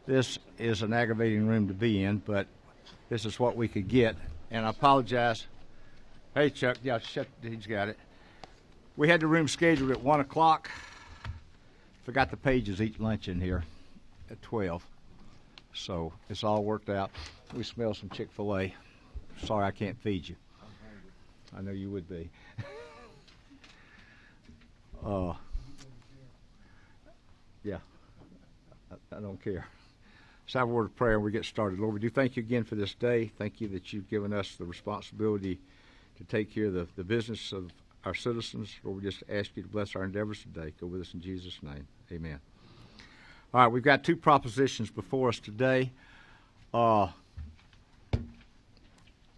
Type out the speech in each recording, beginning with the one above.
this is an aggravating room to be in, but this is what we could get. And I apologize. Hey, Chuck. Yeah, he's got it. We had the room scheduled at 1 o'clock. Forgot the pages eat lunch in here at 12. So it's all worked out. We smell some Chick-fil-A. Sorry I can't feed you. I know you would be. Yeah, I don't care. Let's have a word of prayer and we get started. Lord, we do thank you again for this day. Thank you that you've given us the responsibility to take care of the business of our citizens. Lord, we just ask you to bless our endeavors today. Go with us in Jesus' name. Amen. All right, we've got two propositions before us today. And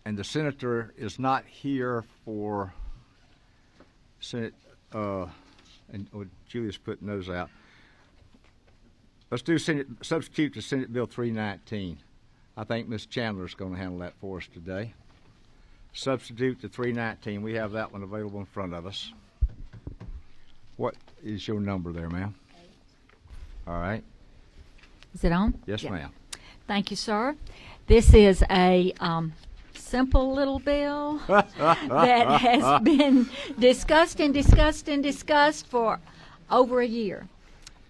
the senator is not here for Senate, and Julius putting those out. Let's do substitute to Senate Bill 319. I think Ms. Chandler is going to handle that for us today. Substitute to 319. We have that one available in front of us. What is your number there, ma'am? 8. All right. Is it on? Yes, ma'am. Thank you, sir. This is a simple little bill that has been discussed and discussed and discussed for over a year.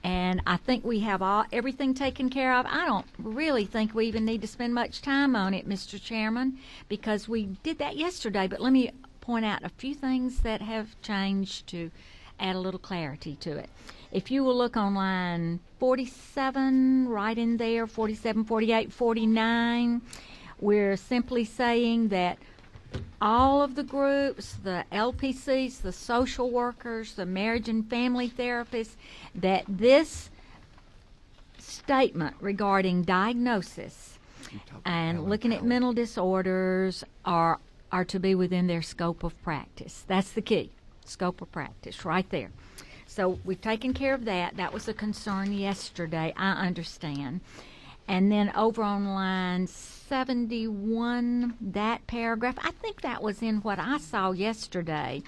And I think we have everything taken care of. I don't really think we even need to spend much time on it, Mr. Chairman, because we did that yesterday. But let me point out a few things that have changed to add a little clarity to it. If you will look on line 47, right in there, 47, 48, 49, we're simply saying that all of the groups, the LPCs, the social workers, the marriage and family therapists, that this statement regarding diagnosis and looking at mental disorders are to be within their scope of practice. That's the key, scope of practice, right there. So we've taken care of that. That was a concern yesterday, I understand. And then over on line 71, that paragraph, I think that was in what I saw yesterday.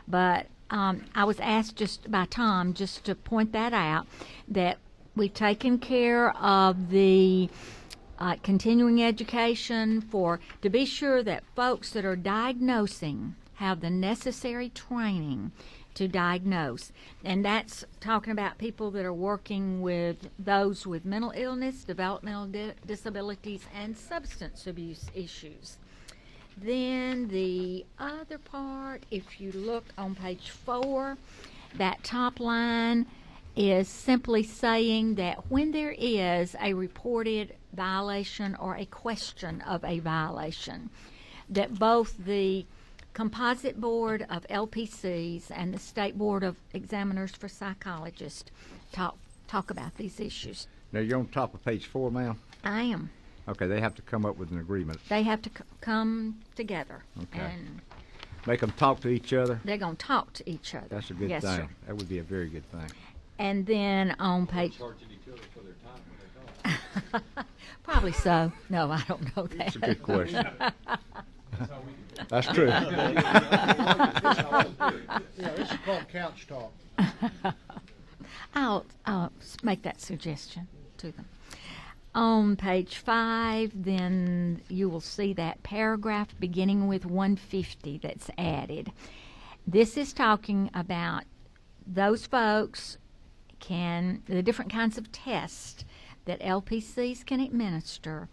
But I was asked just by Tom just to point that out, that we've taken care of the continuing education to be sure that folks that are diagnosing have the necessary training to diagnose. And that's talking about people that are working with those with mental illness, developmental disabilities, and substance abuse issues. Then the other part, if you look on page 4, that top line is simply saying that when there is a reported violation or a question of a violation, that both the Composite Board of LPCs and the State Board of Examiners for Psychologists talk about these issues. Now, you're on top of page 4, ma'am? I am. Okay, they have to come up with an agreement. They have to come together. Okay. And make them talk to each other? They're going to talk to each other. That's a good yes, thing. Sir. That would be a very good thing. And then on page... Charging each other for their time when they talk. Probably so. No, I don't know that. That's a good question. That's true. Yeah, this is called couch talk. I'll make that suggestion to them. On page 5, then you will see that paragraph beginning with 150 that's added. This is talking about those folks the different kinds of tests that LPCs can administer,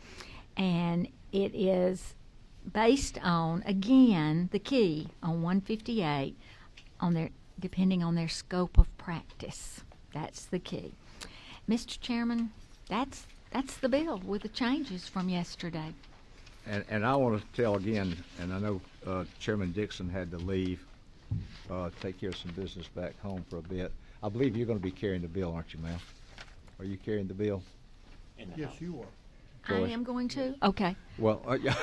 and it is based on, again, the key on 158, depending on their scope of practice. That's the key. Mr. Chairman, that's the bill with the changes from yesterday. And I want to tell again, and I know Chairman Dixon had to leave, take care of some business back home for a bit. I believe you're going to be carrying the bill, aren't you, ma'am? Are you carrying the bill? Yes, you are. I am going to? Okay. Well, yeah.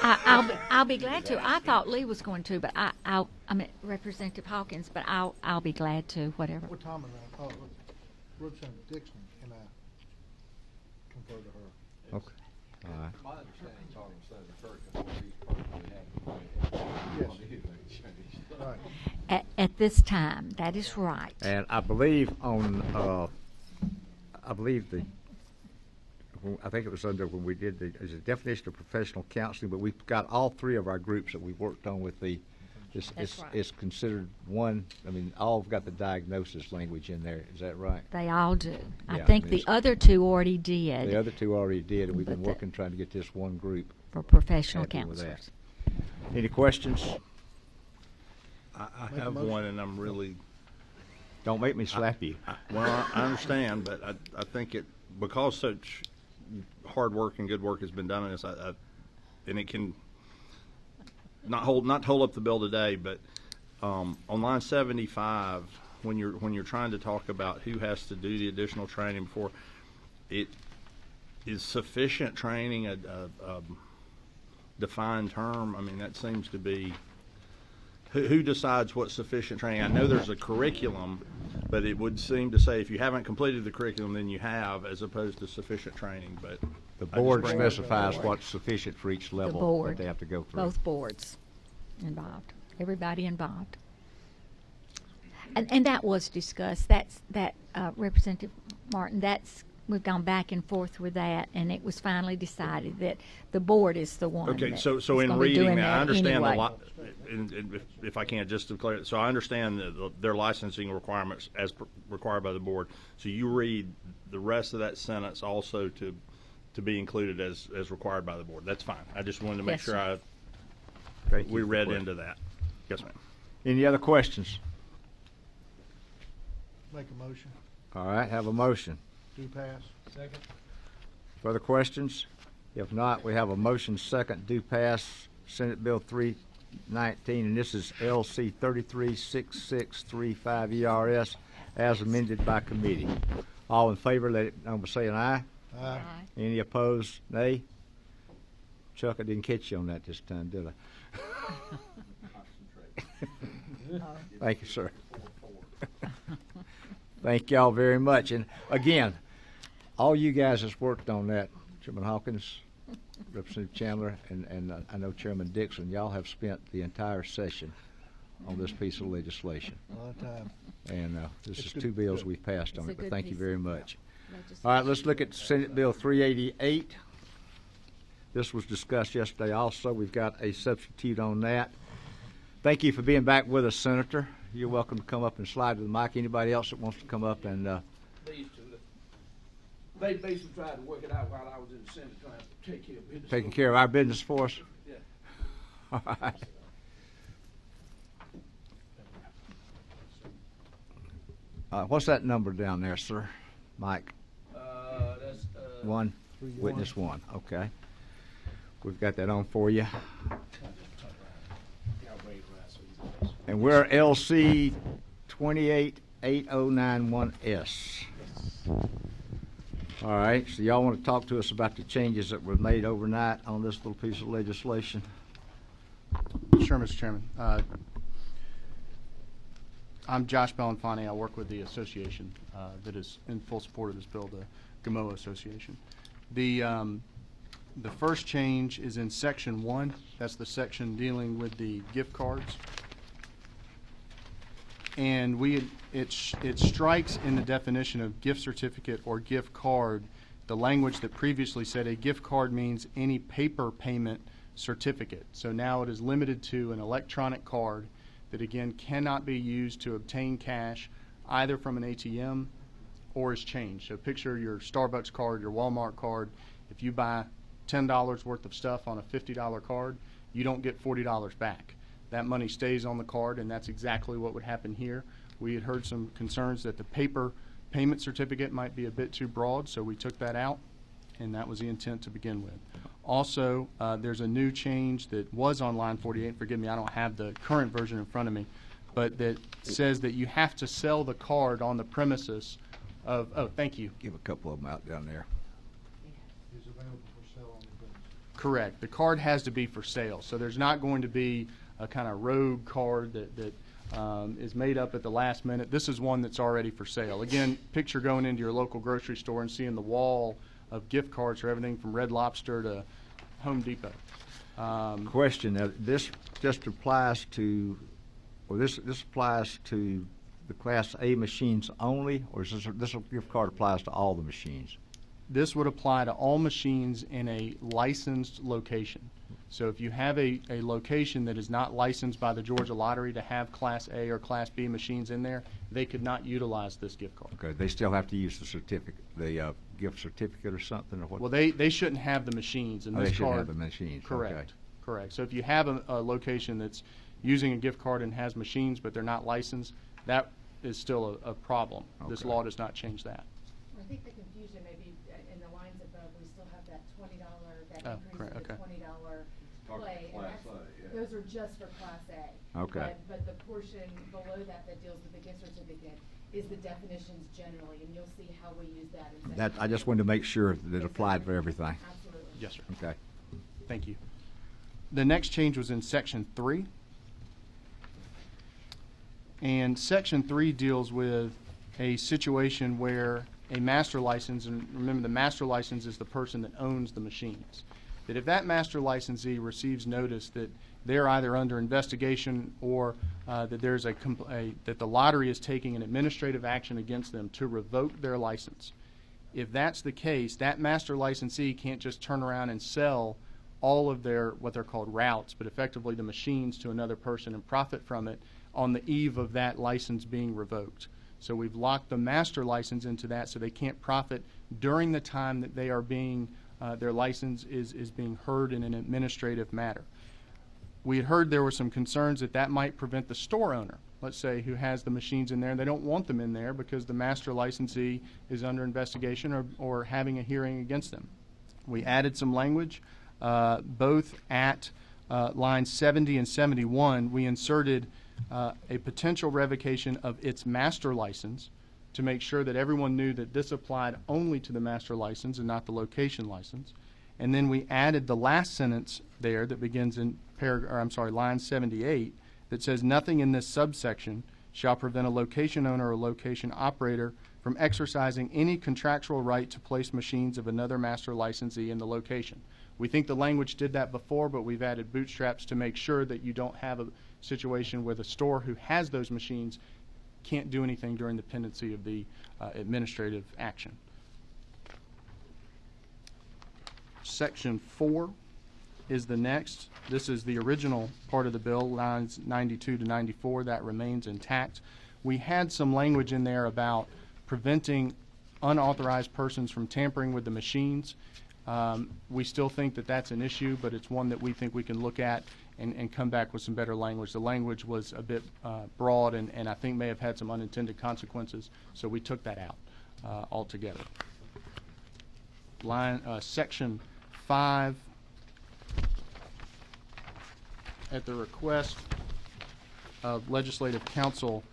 I'll be glad to. I thought Lee was going to, but I mean Representative Hawkins, but I'll be glad to, whatever. What time is that? Oh, Representative Dixon, can I confer to her? Okay. All right. My understanding, talking to Senator Kirk, before he's probably Right. At this time, that is right. And I believe I think it was under when we did the definition of professional counseling, but we've got all three of our groups that we worked on with the, That's right. it's considered one, I mean, all have got the diagnosis language in there, is that right? They all do. I Yeah, think I mean, the it's- other two already did The other two already did, and we've been But the- working, trying to get this one group. for professional Happy with that. counselors. Any questions? I Make a have motion. one, and I'm really, Don't make me slap you. well, I understand, but I think it, because such hard work and good work has been done on this, and it can not hold up the bill today, but on line 75, when you're trying to talk about who has to do the additional training before, it is sufficient training a defined term? I mean, that seems to be, who decides what's sufficient training? I know there's a curriculum, but it would seem to say if you haven't completed the curriculum, then you have, as opposed to sufficient training. But The I just board bring it- specifies what's sufficient for each The level that board, they have to go through. both boards involved, everybody involved. And that was discussed. That Representative Martin, we've gone back and forth with that, and it was finally decided that the board is the one. Okay, that so is in gonna be reading doing that, I understand the anyway. and if I can, just to clear, so I understand their licensing requirements as required by the board. So you read the rest of that sentence also to be included as required by the board. That's fine. I just wanted to make Yes, sure sir. Thank you we for read that. into that. Yes, ma'am. Any other questions? Make a motion. All right, have a motion. Do pass. Second? Further questions? If not, we have a motion second, do pass Senate Bill 319, and this is LC 336635 ERS as amended by committee. All in favor, let it know by saying aye. Aye. Any opposed, nay? Chuck, I didn't catch you on that this time, did I? Thank you, sir. Thank y'all very much. And again, all you guys that's worked on that, Chairman Hawkins, Representative Chandler, and I know Chairman Dixon, y'all have spent the entire session on this piece of legislation. A lot of time. And this It's is good- two bills good. we've passed on It's a it, but good thank you piece very of much. legislation. All right, let's look at Senate Bill 388. This was discussed yesterday also. We've got a substitute on that. Thank you for being back with us, Senator. You're welcome to come up and slide to the mic. Anybody else that wants to come up and These two, they basically tried to work it out while I was in the Senate trying to take care of business. taking care of our business for us? Yeah. All right. What's that number down there, sir? Mike? That's, One? Witness one, okay. We've got that on for you. And we're LC 288091S. All right, so y'all want to talk to us about the changes that were made overnight on this little piece of legislation? Sure, Mr. Chairman. I'm Josh Belenfani. I work with the association that is in full support of this bill, the Gamoa Association. The first change is in Section 1. That's the section dealing with the gift cards. And it strikes in the definition of gift certificate or gift card the language that previously said a gift card means any paper payment certificate. So now it is limited to an electronic card that again cannot be used to obtain cash either from an ATM or as change. So picture your Starbucks card, your Walmart card. If you buy $10 worth of stuff on a $50 card, you don't get $40 back. That money stays on the card, and that's exactly what would happen here. We had heard some concerns that the paper payment certificate might be a bit too broad, so we took that out, and that was the intent to begin with. Also, there's a new change that was on line 48. Forgive me, I don't have the current version in front of me, but that says that you have to sell the card on the premises of, oh, thank you. Give a couple of them out down there. Is available for sale on the premises. Correct. The card has to be for sale, so there's not going to be a kind of rogue card that is made up at the last minute. This is one that's already for sale. Again, picture going into your local grocery store and seeing the wall of gift cards for everything from Red Lobster to Home Depot. Question, now, this just applies to, or this applies to the Class A machines only, or is this gift card applies to all the machines? this would apply to all machines in a licensed location. So if you have a location that is not licensed by the Georgia Lottery to have Class A or Class B machines in there, they could not utilize this gift card. Okay, they still have to use the certificate, the gift certificate or something, or what? Well, they shouldn't have the machines in Oh, this they shouldn't card. have the machines, Correct, okay. correct. So if you have a location that's using a gift card and has machines, but they're not licensed, that is still a problem. This Okay. law does not change that. I think the confusion may be in the lines above, we still have that $20, that Oh, increase correct, of the okay. $20 Talking play. and Class that's- A, yeah. Those are just for Class A. Okay. But the portion below that that deals with the gift certificate is the definitions generally, and you'll see how we use that in That, section I just two. wanted to make sure that it applied for everything. Absolutely. Yes, sir. Okay. Thank you. The next change was in Section 3. And Section 3 deals with a situation where a master license, and remember the master license is the person that owns the machines, that if that master licensee receives notice that they're either under investigation or that there's that the lottery is taking an administrative action against them to revoke their license. If that's the case, that master licensee can't just turn around and sell all of their, what they're called routes, but effectively the machines to another person and profit from it on the eve of that license being revoked. So we've locked the master license into that so they can't profit during the time that they are being, their license is being heard in an administrative matter. We had heard there were some concerns that that might prevent the store owner, let's say, who has the machines in there, and they don't want them in there because the master licensee is under investigation or having a hearing against them. We added some language, both at lines 70 and 71. We inserted a potential revocation of its master license to make sure that everyone knew that this applied only to the master license and not the location license. And then we added the last sentence there that begins in line 78 that says nothing in this subsection shall prevent a location owner or location operator from exercising any contractual right to place machines of another master licensee in the location. We think the language did that before, but we've added bootstraps to make sure that you don't have a situation where the store who has those machines can't do anything during the pendency of the administrative action. Section 4 is the next. This is the original part of the bill, lines 92 to 94. That remains intact. We had some language in there about preventing unauthorized persons from tampering with the machines. We still think that that's an issue, but it's one that we think we can look at and come back with some better language. The language was a bit broad and I think may have had some unintended consequences, so we took that out altogether. Section 5, at the request of Legislative Counsel,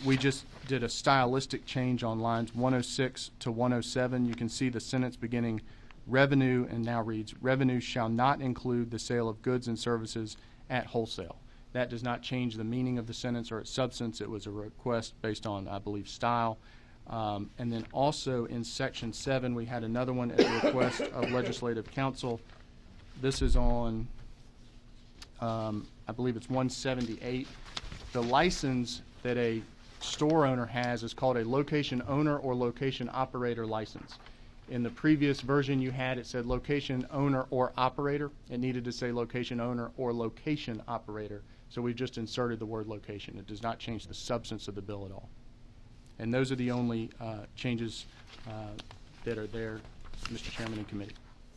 we just did a stylistic change on lines 106 to 107. You can see the sentence beginning revenue and now reads revenue shall not include the sale of goods and services at wholesale. That does not change the meaning of the sentence or its substance. It was a request based on, I believe, style. And then also in Section 7, we had another one at the request of Legislative Counsel. This is on, I believe it's 178. The license that a store owner has is called a location owner or location operator license. In the previous version you had, it said location owner or operator. It needed to say location owner or location operator. So we just inserted the word location. It does not change the substance of the bill at all. And those are the only changes that are there, Mr. Chairman and Committee.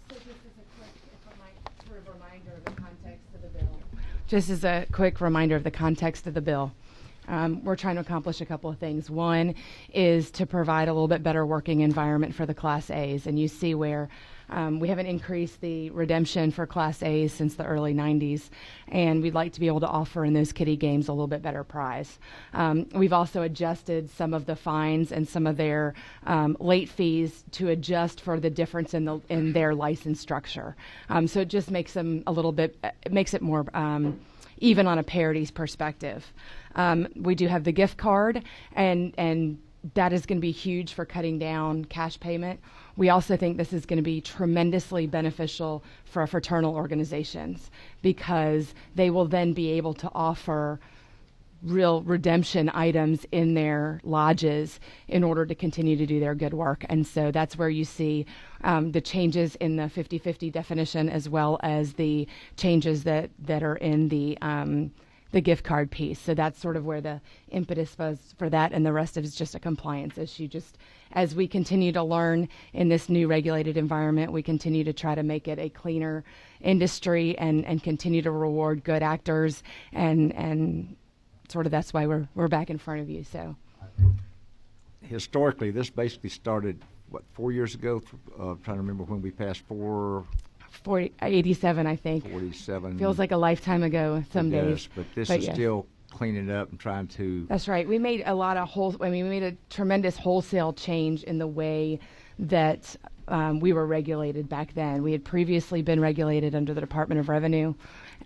So just as a quick, if I might, sort of reminder of the context of the bill. Just as a quick reminder of the context of the bill. We're trying to accomplish a couple of things. One is to provide a little bit better working environment for the Class A's. And you see where we haven't increased the redemption for Class A's since the early 90s. And we'd like to be able to offer in those kiddie games a little bit better prize. We've also adjusted some of the fines and some of their late fees to adjust for the difference in their license structure. So it just makes them a little bit, it makes it more even on a parity's perspective. We do have the gift card, and that is going to be huge for cutting down cash payment. We also think this is going to be tremendously beneficial for our fraternal organizations because they will then be able to offer real redemption items in their lodges in order to continue to do their good work. And so that's where you see the changes in the 50/50 definition, as well as the changes that are in the gift card piece. So that's sort of where the impetus was for that, and the rest of it is just a compliance issue. Just as we continue to learn in this new regulated environment, we continue to try to make it a cleaner industry and continue to reward good actors, and sort of that's why we're back in front of you. So Historically, this basically started, what, 4 years ago? Trying to remember when we passed 87, I think. 47. Feels like a lifetime ago some It days. does, but this is yes. still cleaning it up and trying to. That's right. We made a lot of we made a tremendous wholesale change in the way that we were regulated back then. We had previously been regulated under the Department of Revenue,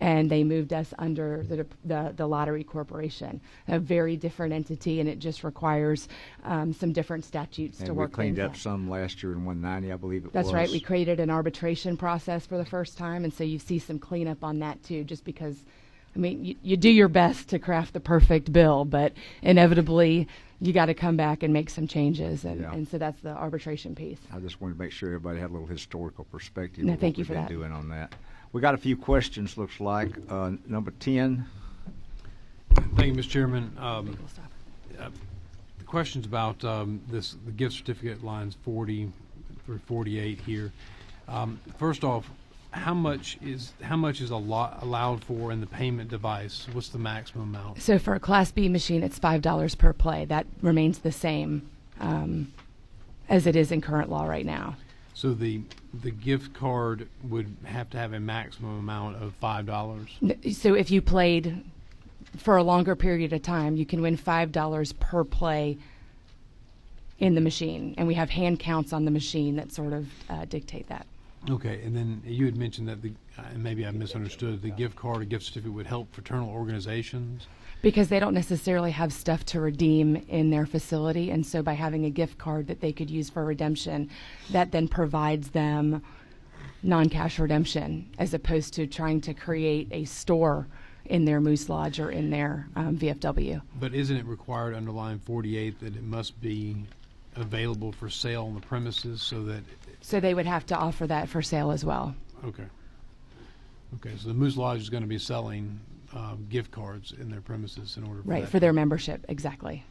and they moved us under the Lottery Corporation, a very different entity, and it just requires some different statutes to work we cleaned things up out. some last year in 190, I believe it was. That's right. We created an arbitration process for the first time, and so you see some cleanup on that too, just because, I mean, you do your best to craft the perfect bill, but inevitably you got to come back and make some changes, and so that's the arbitration piece. I just wanted to make sure everybody had a little historical perspective No, of thank what you we've for been that. doing on that. We got a few questions, looks like. Number 10. Thank you, Mr. Chairman. The questions about the gift certificate lines 40 through 48 here. First off, how much is allowed for in the payment device? What's the maximum amount? So for a Class B machine, it's $5 per play. That remains the same as it is in current law right now. So the gift card would have to have a maximum amount of $5? So if you played for a longer period of time, you can win $5 per play in the machine. And we have hand counts on the machine that sort of dictate that. Okay, and then you had mentioned that and maybe I misunderstood, the gift card or gift certificate would help fraternal organizations? Because they don't necessarily have stuff to redeem in their facility, and so by having a gift card that they could use for redemption, that then provides them non-cash redemption, as opposed to trying to create a store in their Moose Lodge or in their VFW. But isn't it required under line 48 that it must be available for sale on the premises so that... So they would have to offer that for sale as well. Okay. Okay, so the Moose Lodge is going to be selling gift cards in their premises in order for Right, that. for their membership, exactly.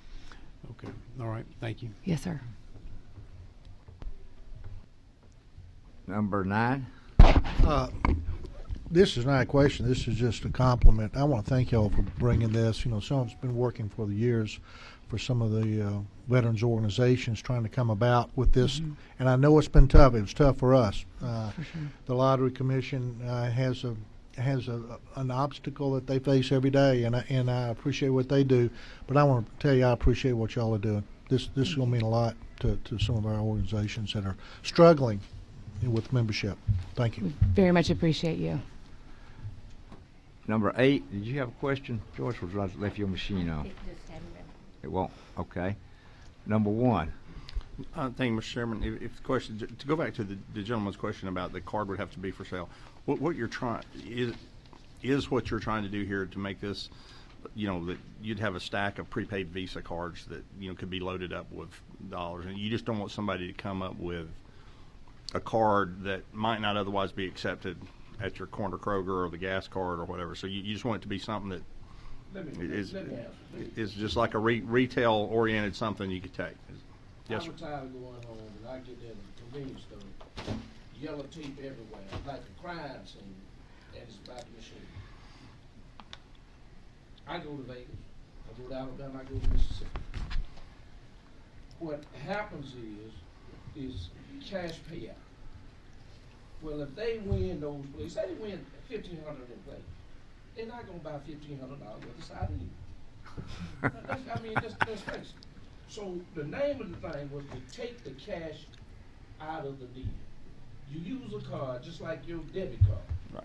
Okay, all right, thank you. Yes, sir. Number 9. This is not a question. This is just a compliment. I want to thank y'all for bringing this. You know, someone's been working for the years for some of the veterans organizations trying to come about with this. Mm-hmm. And I know it's been tough. It was tough for us. For sure. The Lottery Commission has an obstacle that they face every day, and I appreciate what they do. But I want to tell you I appreciate what y'all are doing. This is going to mean a lot to some of our organizations that are struggling with membership. Thank you. We very much appreciate you. Number 8. Did you have a question, George? Or did I left your machine on? It just hadn't been. It won't. Okay. Number 1. Thank you, Mr. Chairman. If the question, to go back to the gentleman's question about the card would have to be for sale, what you're trying is what you're trying to do here to make this, you know, that you'd have a stack of prepaid Visa cards that, you know, could be loaded up with dollars, and you just don't want somebody to come up with a card that might not otherwise be accepted at your corner Kroger or the gas card or whatever. So you just want it to be something that is just like a retail-oriented something you could take. Yes, sir. I'm tired of going home, and I get that in the convenience store. Yellow tape everywhere, like a crime scene, and it's about the machine. I go to Vegas, I go to Alabama, I go to Mississippi. What happens is cash payout. Well, if they win those plays, say they win $1,500 in play, they're not going to buy $1,500 worth of sardines. I mean, let's face it. So the name of the thing was to take the cash out of the deal. You use a card just like your debit card. Right.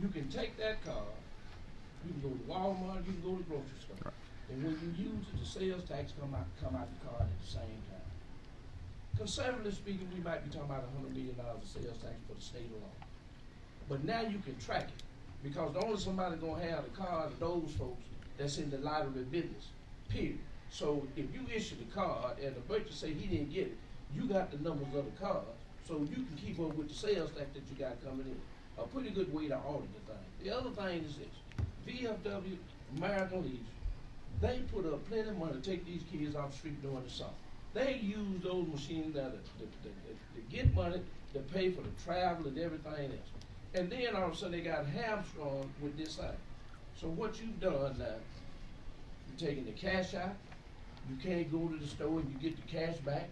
You can take that card, you can go to Walmart, you can go to the grocery store. Right. And when you use it, the sales tax come out the card at the same time. Conservatively speaking, we might be talking about $100 million of sales tax for the state alone. But now you can track it, because the only somebody gonna have the card of those folks that's in the lottery business, period. So if you issue the card and the merchant say he didn't get it, you got the numbers of the card, so you can keep up with the sales tax that you got coming in. A pretty good way to audit the thing. The other thing is this: VFW, American Legion, they put up plenty of money to take these kids off the street during the summer. They use those machines now to get money to pay for the travel and everything else. And then all of a sudden they got hamstrung with this thing. So what you've done now, you're taking the cash out, you can't go to the store and you get the cash back,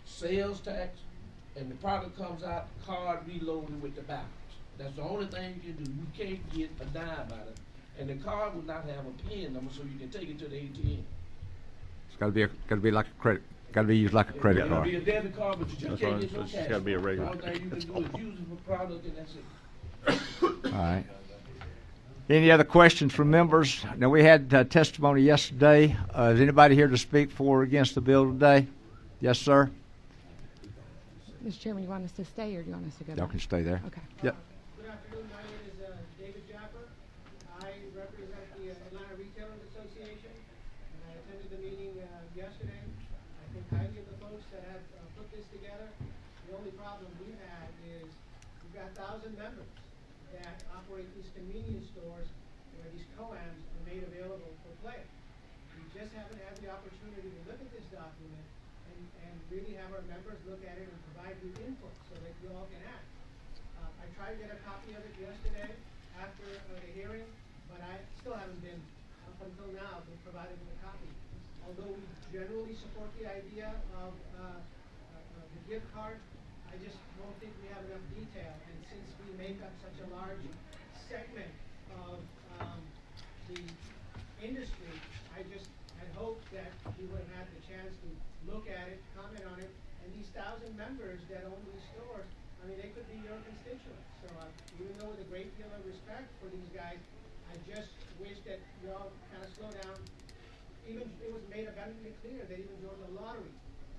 sales tax, and the product comes out, card reloaded with the balance. That's the only thing you can do. You can't get a dime out of it. And the card will not have a PIN number, so you can take it to the ATM. It's got to be like a credit. Got to be used like a credit It's got card. to be a debit card, but you just can't get no It's cash. got to be a regular. The only thing you can do is use it for product, and that's it. All right. Any other questions from members? Now, we had testimony yesterday. Is anybody here to speak for or against the bill today? Yes, sir. Mr. Chairman, you want us to stay or do you want us to go Y'all back? can stay there. Okay. Yep. Good afternoon. My name is David Japper. I represent the Atlanta Retailers Association, and I attended the meeting yesterday. I think highly of the folks that have put this together. The only problem we've had is we've got 1,000 members that operate these convenience stores where these COAMs are made available for play. We just haven't had the opportunity to look at this document and really have our members look at it and provide you input so that you all can act. I tried to get a copy of it yesterday after the hearing, but I still haven't been, up until now, been provided with a copy. Although we generally support the idea of the gift card, I just don't think we have enough detail. And since we make up such a large segment of the industry, I had hoped that we would have had the chance to look at it, comment on it, and these 1,000 members that own these stores, I mean, they could be your constituents. So even though with a great deal of respect for these guys, I just wish that you all kind of slow down. Even it was made abundantly clear that even during the lottery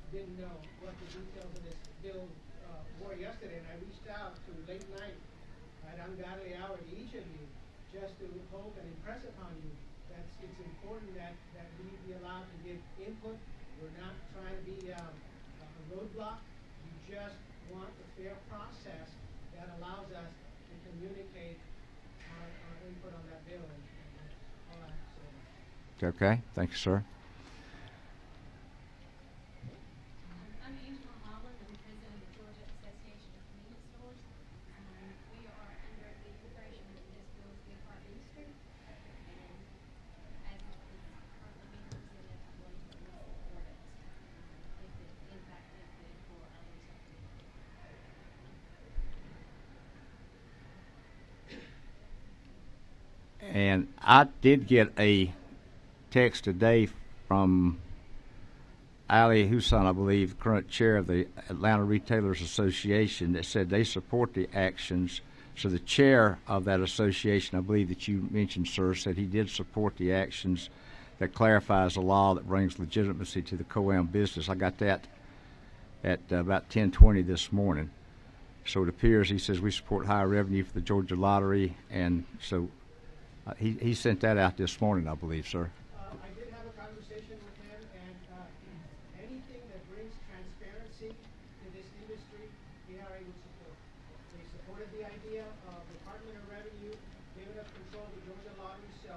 didn't know what the details of this bill were yesterday, and I reached out to late night at ungodly hour to each of you just to hope and impress upon you that it's important that we be allowed to give input. We're not trying to be a roadblock. We just want a fair process that allows us to communicate our input on that bill. And that's all I have to say. Okay. Thank you, sir. I'm Angela Holland. I'm president of the Georgia Association of Convenience Stores. We are under the immigration of this bill to be a part industry. And as it is currently being presented, I believe that we support it. If it, in fact, is good for others. And I did get a text today from Ali Hussein, I believe, current chair of the Atlanta Retailers Association, that said they support the actions. So the chair of that association, I believe that you mentioned, sir, said he did support the actions that clarifies the law that brings legitimacy to the COAM business. I got that at about 10:20 this morning. So it appears, he says, we support higher revenue for the Georgia Lottery, and so he sent that out this morning, I believe, sir. I did have a conversation with him, and anything that brings transparency to this industry, DRA would support. They supported the idea of Department of Revenue giving up control of the Georgia Lottery, so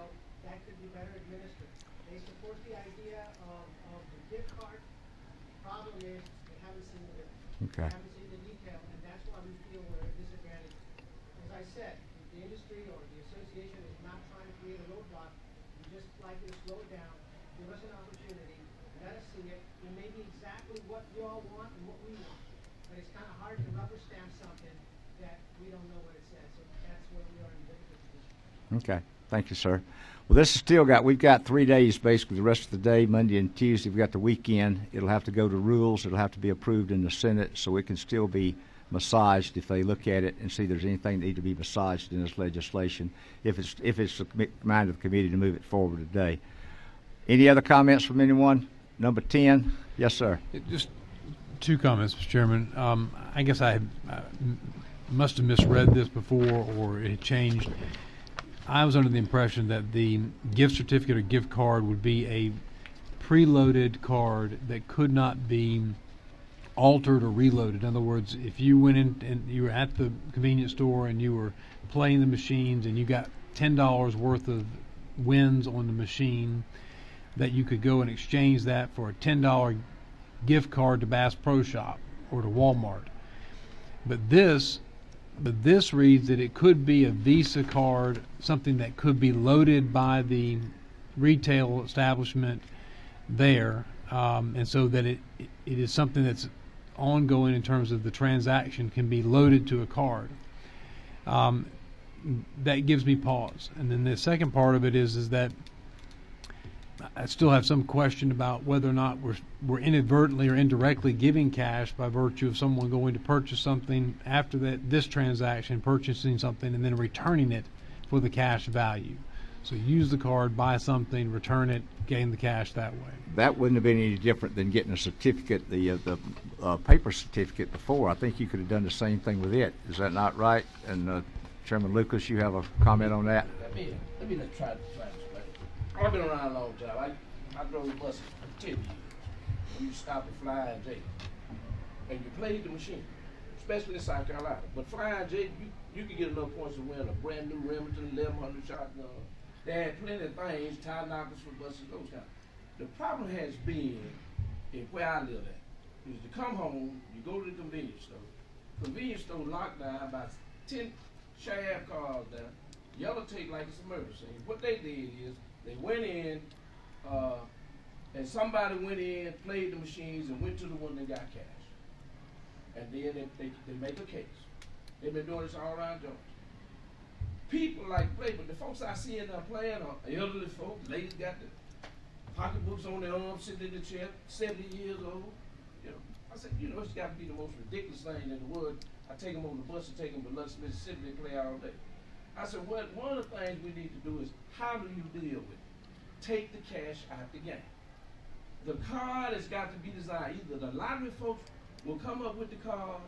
that could be better administered. They support the idea of the gift card. The problem is they haven't seen the bill. Okay. They haven't seen the detail, and that's why we feel we're at a disadvantage. As I said, the industry or the association is not trying to create a roadblock. We just like to slow it down, give us an opportunity, let us see it. It may be exactly what you all want and what we want, but it's kind of hard to rubber stamp something that we don't know what it says. So that's where we are in a difficult position. Okay. Thank you, sir. Well, this has still got, we've got 3 days, basically, the rest of the day, Monday and Tuesday. We've got the weekend. It'll have to go to rules. It'll have to be approved in the Senate, so it can still be massaged if they look at it and see there's anything that needs to be massaged in this legislation, if it's the mind of the committee to move it forward today. Any other comments from anyone? Number 10. Yes, sir. Just two comments, Mr. Chairman. I guess I must have misread this before, or it had changed. I was under the impression that the gift certificate or gift card would be a preloaded card that could not be altered or reloaded. In other words, if you went in and you were at the convenience store and you were playing the machines and you got $10 worth of wins on the machine, that you could go and exchange that for a $10 gift card to Bass Pro Shop or to Walmart. But this reads that it could be a Visa card, something that could be loaded by the retail establishment there, and so that it is something that's ongoing in terms of the transaction can be loaded to a card. That gives me pause. And then the second part of it is that I still have some question about whether or not we're inadvertently or indirectly giving cash by virtue of someone going to purchase something after this transaction, purchasing something and then returning it for the cash value. So use the card, buy something, return it, gain the cash that way. That wouldn't have been any different than getting a certificate, the paper certificate before. I think you could have done the same thing with it. Is that not right? And Chairman Lucas, you have a comment on that? Let me just try to explain. I've been around a long time. I drove buses for 10 years. You stop at Flying J, and you played the machine, especially in South Carolina. But Flying J, you could get enough points to win a brand new Remington 1100 shotgun. They had plenty of things, tie knockers for buses, those kind. The problem has been, where I live at, is to come home, you go to the convenience store. Convenience store locked down, about 10 shaft cars down, yellow tape like it's a murder scene. What they did is, they went in, and somebody went in, played the machines, and went to the one that got cash. And then they make a case. They've been doing this all around Georgia. People like play, but the folks I see in there playing are elderly folks. Ladies got the pocketbooks on their arms, sitting in the chair, 70 years old. You know, I said, it's got to be the most ridiculous thing in the world. I take them on the bus and take them to Lutz, Mississippi, they play all day. I said, well, one of the things we need to do is, how do you deal with it? Take the cash out the game. The card has got to be designed. Either the lottery folks will come up with the card,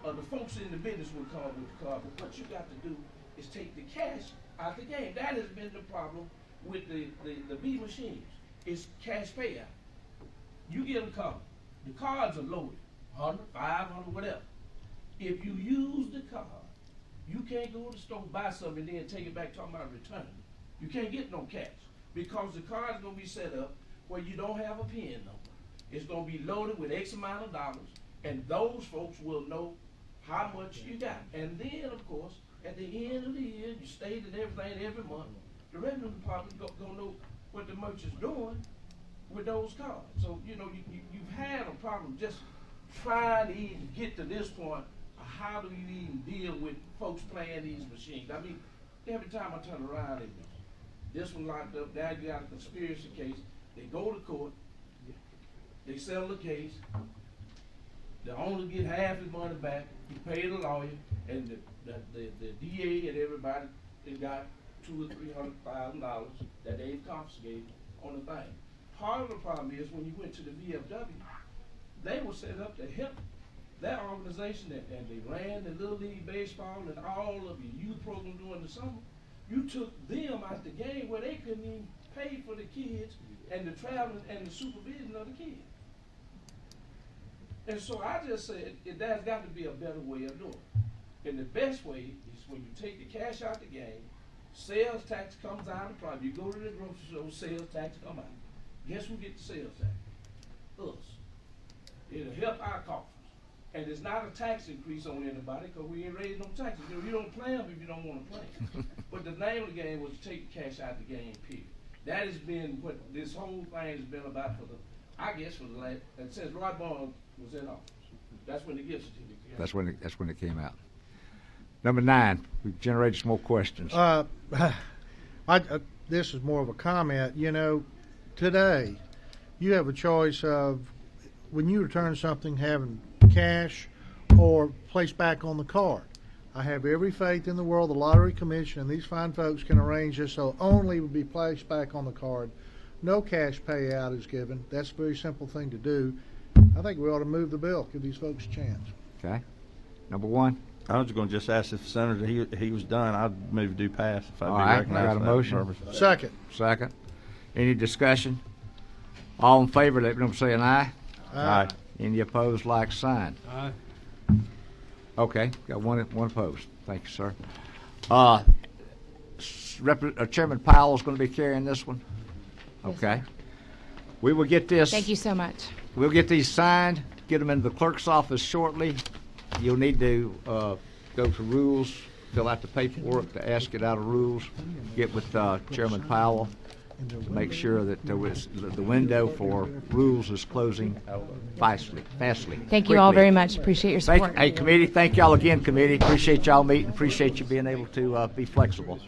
or the folks in the business will come up with the card. But what you got to do is take the cash out the game. That has been the problem with the B machines. It's cash payout. You get a card. The cards are loaded, 100, 500, whatever. If you use the card, you can't go to the store, buy something, and then take it back talking about returning. You can't get no cash because the card's going to be set up where you don't have a PIN number. It's going to be loaded with X amount of dollars, and those folks will know how much you got. And then, of course, at the end of the year, you stated everything every month. The revenue department going to know what the merchant's doing with those cards. So, you've had a problem just trying to even get to this point. How do you even deal with folks playing these machines? I mean, every time I turn around, this one locked up, now you got a conspiracy case. They go to court, they settle the case, they only get half his money back, he paid a lawyer, and the DA and everybody, they got $200,000 or $300,000 that they've confiscated on the thing. Part of the problem is when you went to the VFW, they were set up to help that organization, and they ran the Little League Baseball and all of your youth program during the summer. You took them out the game where they couldn't even pay for the kids and the traveling and the supervision of the kids. And so I just said, there's got to be a better way of doing it. And the best way is when you take the cash out the game, sales tax comes out of the product. You go to the grocery store, sales tax come out. Guess who gets the sales tax? Us. It'll help our coffers. And it's not a tax increase on anybody because we ain't raising no taxes. You don't play them if you don't want to play them. But the name of the game was to take the cash out of the game, period. That has been what this whole thing has been about for the last, and since Roy Bond was in office. That's when the gift certificate came out. That's when it came out. Number 9, we've generated some more questions. This is more of a comment. Today, you have a choice of when you return something having cash or placed back on the card. I have every faith in the world the Lottery Commission and these fine folks can arrange this so only will be placed back on the card. No cash payout is given. That's a very simple thing to do. I think we ought to move the bill, give these folks a chance. Okay. Number 1. I was going to just ask if the senator he was done. I'd move do pass if I'd All be right, recognized. got a for that motion? purpose. Second. Second. Any discussion? All in favor, let me know by saying aye. Aye. Any opposed, like sign. Aye. Okay, got one opposed. Thank you, sir. Chairman Powell's going to be carrying this one? Okay. We will get this. Thank you so much. We'll get these signed, get them into the clerk's office shortly. You'll need to go to rules, fill out the paperwork to ask it out of rules, get with Chairman Powell to make sure that the window for rules is closing fastly. Thank you all quickly. very much. Appreciate your Thank, support. hey, committee, thank y'all again, committee. Appreciate y'all meeting. Appreciate you being able to be flexible.